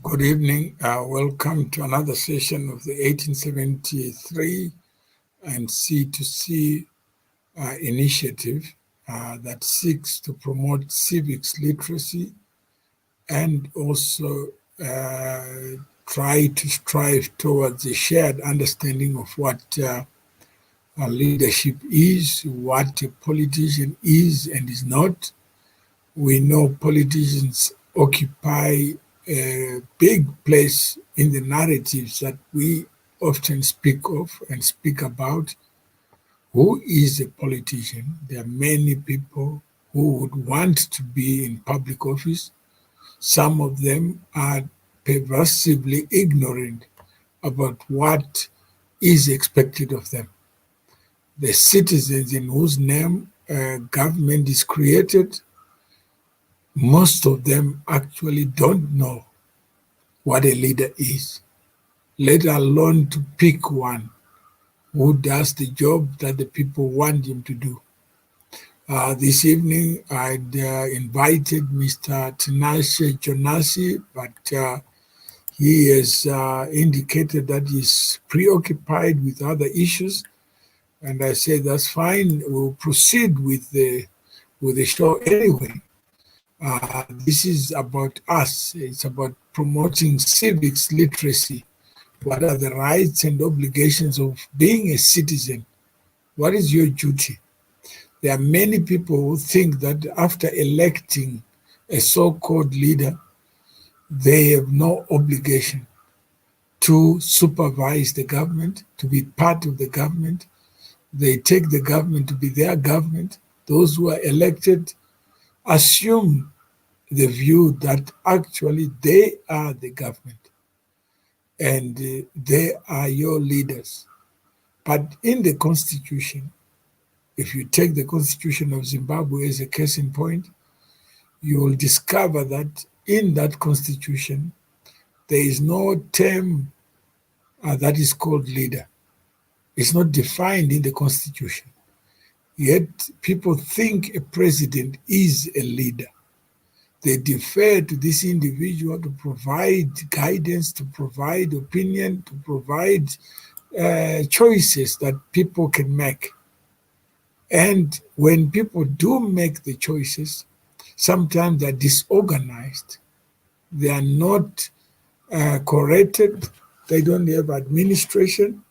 Good evening. Welcome to another session of the 1873 and C2C initiative that seeks to promote civics literacy and also try to strive towards a shared understanding of what leadership is, what a politician is and is not. We know politicians occupy a big place in the narratives that we often speak of and speak about. Who is a politician? There are many people who would want to be in public office. Some of them are pervasively ignorant about what is expected of them. The citizens in whose name government is created, most of them actually don't know what a leader is, let alone to pick one who does the job that the people want him to do. This evening, I'd invited Mr. Tinashe Jonasi, but he has indicated that he's preoccupied with other issues. And I said, that's fine, we'll proceed with the show anyway. This is about us. It's about promoting civics literacy. What are the rights and obligations of being a citizen? What is your duty? There are many people who think that after electing a so-called leader, they have no obligation to supervise the government, to be part of the government. They take the government to be their government. Those who are elected assume the view that actually they are the government and they are your leaders. But in the constitution, if you take the constitution of Zimbabwe as a case in point, you will discover that in that constitution, there is no term that is called leader. It's not defined in the constitution. Yet people think a president is a leader. They defer to this individual to provide guidance, to provide opinion, to provide choices that people can make. And when people do make the choices, sometimes they're disorganized. They are not corrected. They don't have administration.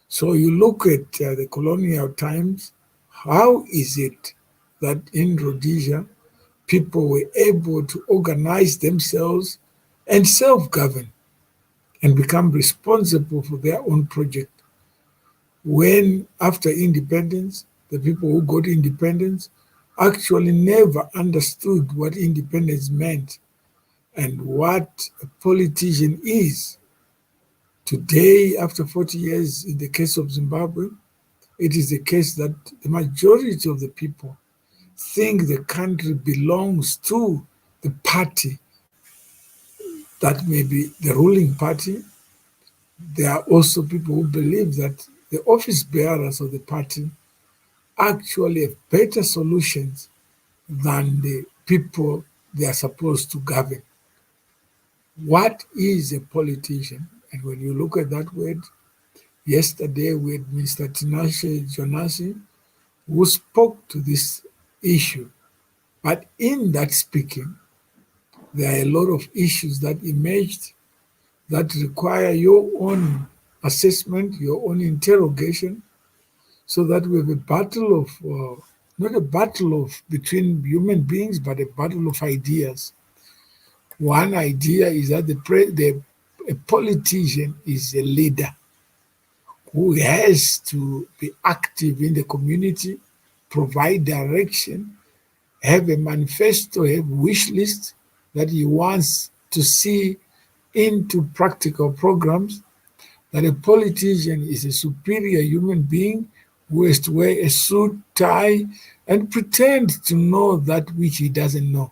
So you look at the colonial times, how is it that in Rhodesia, people were able to organize themselves and self-govern and become responsible for their own project? When after independence, the people who got independence actually never understood what independence meant and what a politician is. Today, after 40 years, in the case of Zimbabwe, it is the case that the majority of the people think the country belongs to the party that may be the ruling party. There are also people who believe that the office bearers of the party actually have better solutions than the people they are supposed to govern. What is a politician? And when you look at that word, yesterday we had Mr. Tinashe Jonasi, who spoke to this issue. But in that speaking, there are a lot of issues that emerged that require your own assessment, your own interrogation, so that we have a battle of, not a battle of between human beings, but a battle of ideas. One idea is that a politician is a leader who has to be active in the community, provide direction, have a manifesto, have wish list that he wants to see into practical programs, that a politician is a superior human being who has to wear a suit, tie, and pretend to know that which he doesn't know.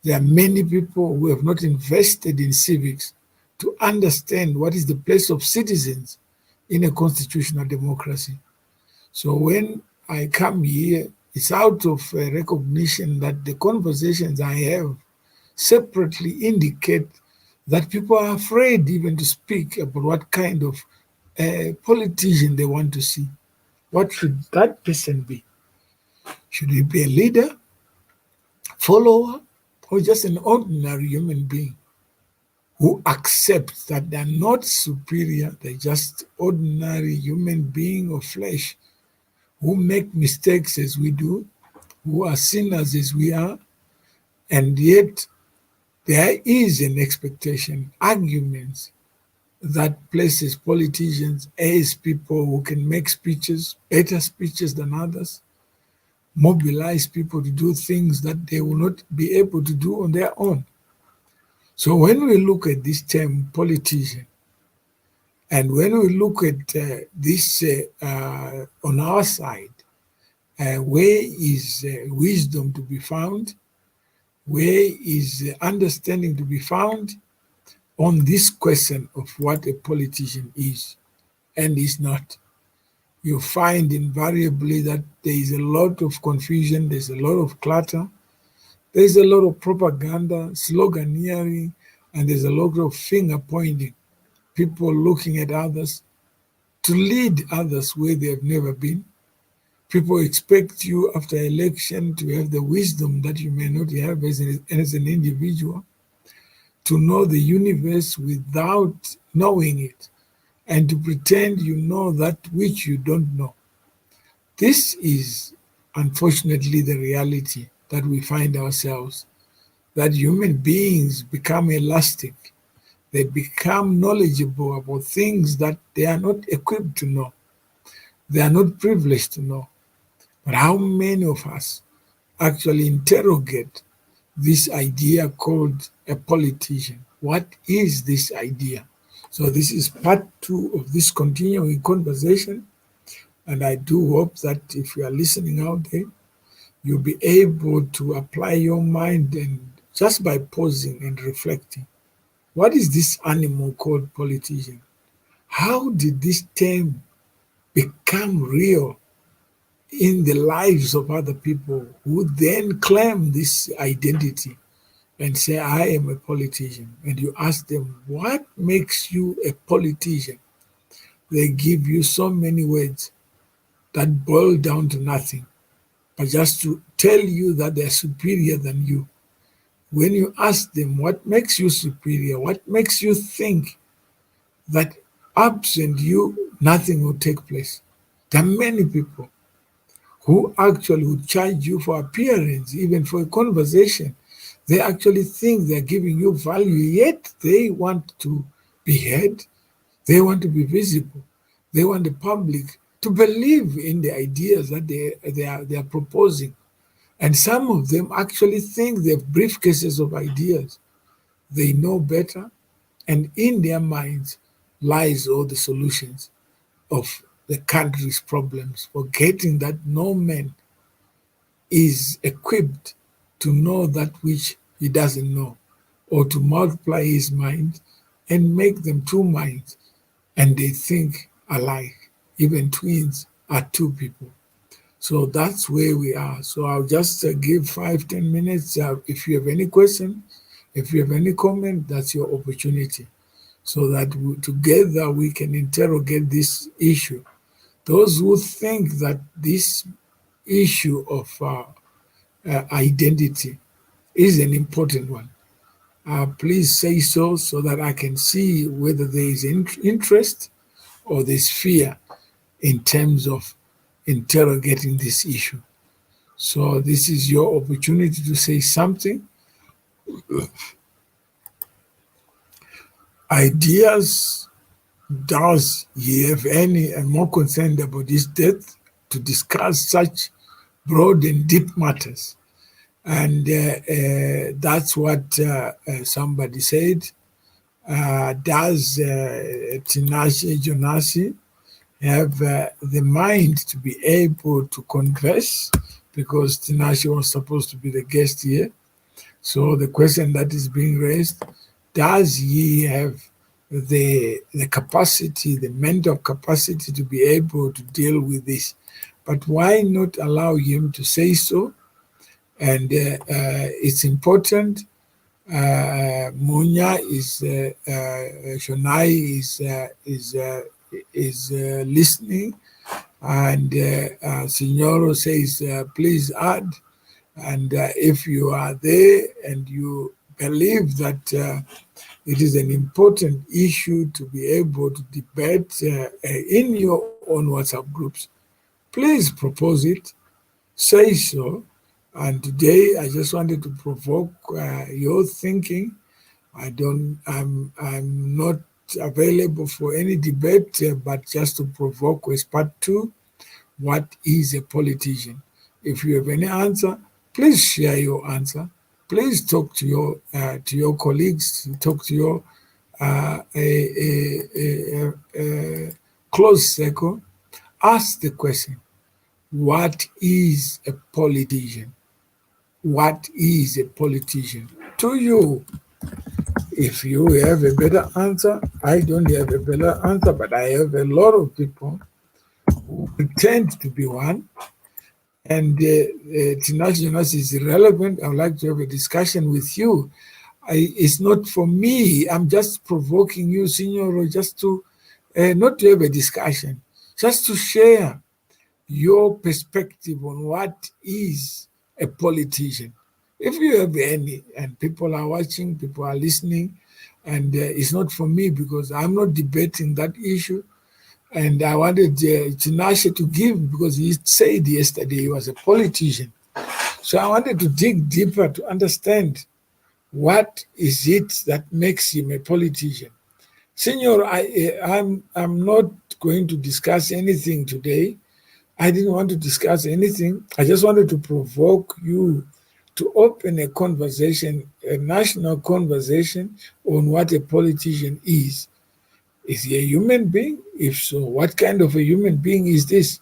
There are many people who have not invested in civics to understand what is the place of citizens in a constitutional democracy. So when I come here, it's out of recognition that the conversations I have separately indicate that people are afraid even to speak about what kind of politician they want to see. What should that person be? Should he be a leader, follower, or just an ordinary human being who accepts that they're not superior, they're just ordinary human being of flesh who make mistakes as we do, who are sinners as we are, and yet there is an expectation, arguments that places politicians as people who can make speeches, better speeches than others, mobilize people to do things that they will not be able to do on their own. So when we look at this term politician, and when we look at this on our side, where is wisdom to be found? Where is understanding to be found on this question of what a politician is and is not? You find invariably that there is a lot of confusion, there's a lot of clutter, there's a lot of propaganda, sloganeering, and there's a lot of finger pointing, people looking at others to lead others where they have never been. People expect you after election to have the wisdom that you may not have as an individual, to know the universe without knowing it, and to pretend you know that which you don't know. This is unfortunately the reality that we find ourselves, that human beings become elastic. They become knowledgeable about things that they are not equipped to know. They are not privileged to know. But how many of us actually interrogate this idea called a politician? What is this idea? So this is part 2 of this continuing conversation. And I do hope that if you are listening out there, you'll be able to apply your mind, and just by pausing and reflecting, what is this animal called politician? How did this term become real in the lives of other people who then claim this identity and say, I am a politician? And you ask them, what makes you a politician? They give you so many words that boil down to nothing, but just to tell you that they're superior than you. When you ask them what makes you superior, what makes you think that absent you, nothing will take place. There are many people who actually would charge you for appearance, even for a conversation. They actually think they're giving you value, yet they want to be heard, they want to be visible, they want the public to believe in the ideas that they are proposing. And some of them actually think they have briefcases of ideas. They know better, and in their minds lies all the solutions of the country's problems, forgetting that no man is equipped to know that which he doesn't know, or to multiply his mind and make them two minds, and they think alike. Even twins are two people. So that's where we are. So I'll just give 5-10 minutes. If you have any question, if you have any comment, that's your opportunity, so that together we can interrogate this issue. Those who think that this issue of identity is an important one, please say so that I can see whether there is interest or there's fear in terms of interrogating this issue. So this is your opportunity to say something. Ideas, does he have any, and more concerned about his death, to discuss such broad and deep matters? And that's what somebody said. Does Tinashe Jonasi have the mind to be able to converse? Because Tinashe was supposed to be the guest here. So the question that is being raised, does he have the capacity, the mental capacity to be able to deal with this? But why not allow him to say so? And it's important Munya is Shonai is listening, and Signoro says, please add. And if you are there and you believe that it is an important issue to be able to debate in your own WhatsApp groups, please propose it, say so. And today I just wanted to provoke your thinking. I'm not available for any debate, but just to provoke with part two. What is a politician? If you have any answer, please share your answer. Please talk to your colleagues, talk to your a close circle. Ask the question: what is a politician? What is a politician to you? If you have a better answer, I don't have a better answer, but I have a lot of people who pretend to be one. And Tinashe Jonasi is irrelevant. I would like to have a discussion with you. It's not for me. I'm just provoking you, Signor, just to not to have a discussion, just to share your perspective on what is a politician. If you have any, and people are watching, people are listening, and it's not for me because I'm not debating that issue. And I wanted Tinashe to give, because he said yesterday he was a politician. So I wanted to dig deeper to understand what is it that makes him a politician. Senor, I'm not going to discuss anything today. I didn't want to discuss anything. I just wanted to provoke you to open a conversation, a national conversation on what a politician is. Is he a human being? If so, what kind of a human being is this?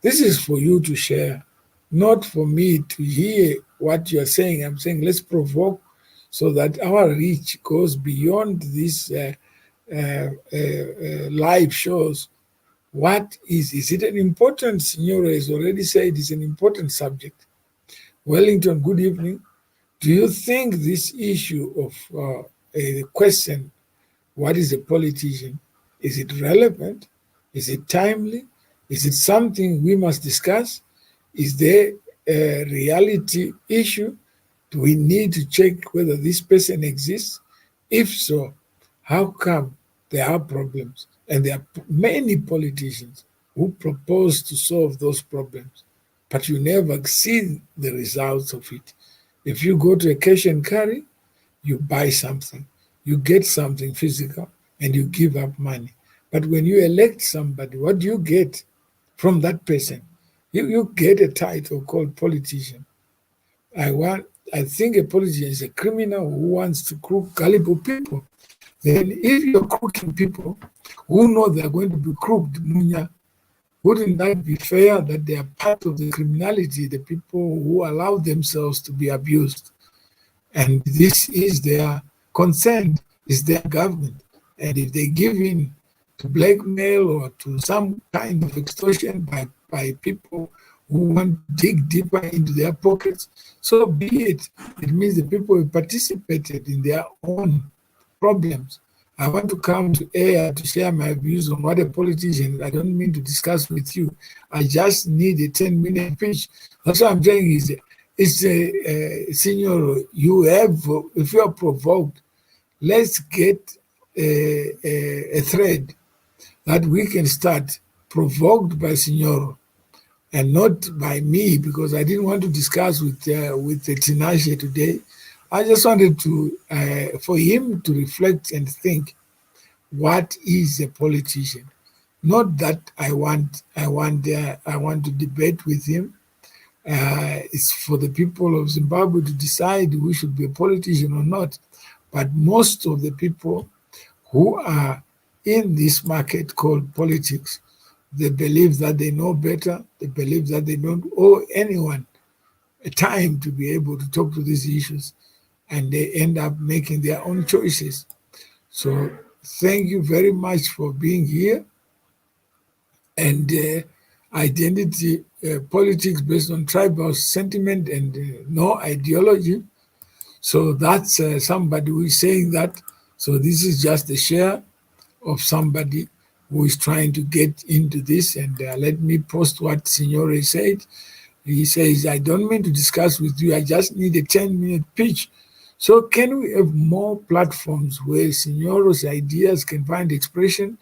This is for you to share, not for me to hear what you're saying. I'm saying let's provoke so that our reach goes beyond these live shows. What is it an important, Signora has already said it's an important subject. Wellington, good evening. Do you think this issue of a question, what is a politician? Is it relevant? Is it timely? Is it something we must discuss? Is there a reality issue? Do we need to check whether this person exists? If so, how come there are problems? And there are many politicians who propose to solve those problems, but you never see the results of it. If you go to a cash and carry, you buy something, you get something physical, and you give up money. But when you elect somebody, what do you get from that person? You get a title called politician. I think a politician is a criminal who wants to crook gullible people. Then if you're crooking people who know they're going to be crooked, Munya, wouldn't that be fair that they are part of the criminality, the people who allow themselves to be abused? And this is their consent, is their government. And if they give in to blackmail or to some kind of extortion by people who want to dig deeper into their pockets, so be it. It means the people have participated in their own problems. I want to come to air to share my views on what a politician is. I don't mean to discuss with you. I just need a 10-minute pitch. That's what I'm saying is, it's a senior, you have, if you are provoked, let's get a thread that we can start, provoked by Signor and not by me, because I didn't want to discuss with Tinashe today. I just wanted to for him to reflect and think, what is a politician? Not that I want to debate with him. It's for the people of Zimbabwe to decide who should be a politician or not. But most of the people who are in this market called politics, they believe that they know better. They believe that they don't owe anyone a time to be able to talk to these issues, and they end up making their own choices. So thank you very much for being here. And identity politics based on tribal sentiment and no ideology. So that's somebody who is saying that. So this is just a share of somebody who is trying to get into this. And let me post what Signore said. He says, I don't mean to discuss with you. I just need a 10-minute pitch. So can we have more platforms where Signore's ideas can find expression?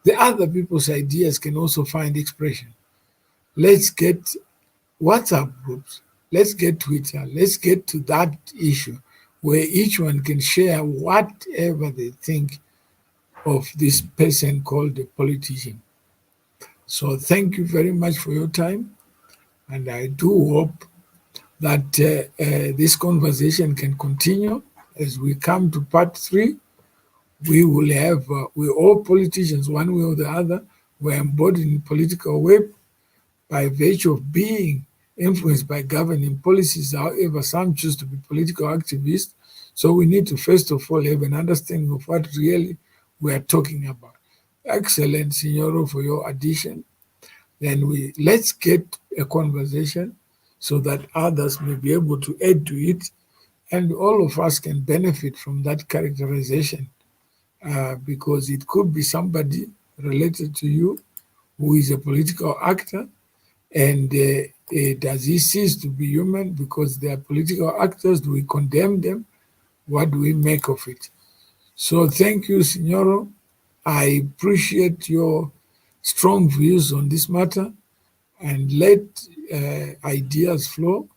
The other people's ideas can also find expression. Let's get WhatsApp groups. Let's get Twitter. Let's get to that issue where each one can share whatever they think of this person called a politician. So thank you very much for your time. And I do hope that this conversation can continue as we come to part 3. We will have, we're all politicians, one way or the other. We're embodied in political web by virtue of being influenced by governing policies. However, some choose to be political activists. So we need to first of all have an understanding of what really we are talking about. Excellent, Signoro, for your addition. Then let's get a conversation so that others may be able to add to it, and all of us can benefit from that characterization, because it could be somebody related to you who is a political actor, and does he cease to be human because they are political actors? Do we condemn them? What do we make of it? So thank you, Signoro. I appreciate your strong views on this matter, and let ideas flow.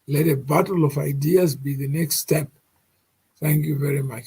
Let a battle of ideas be the next step. Thank you very much.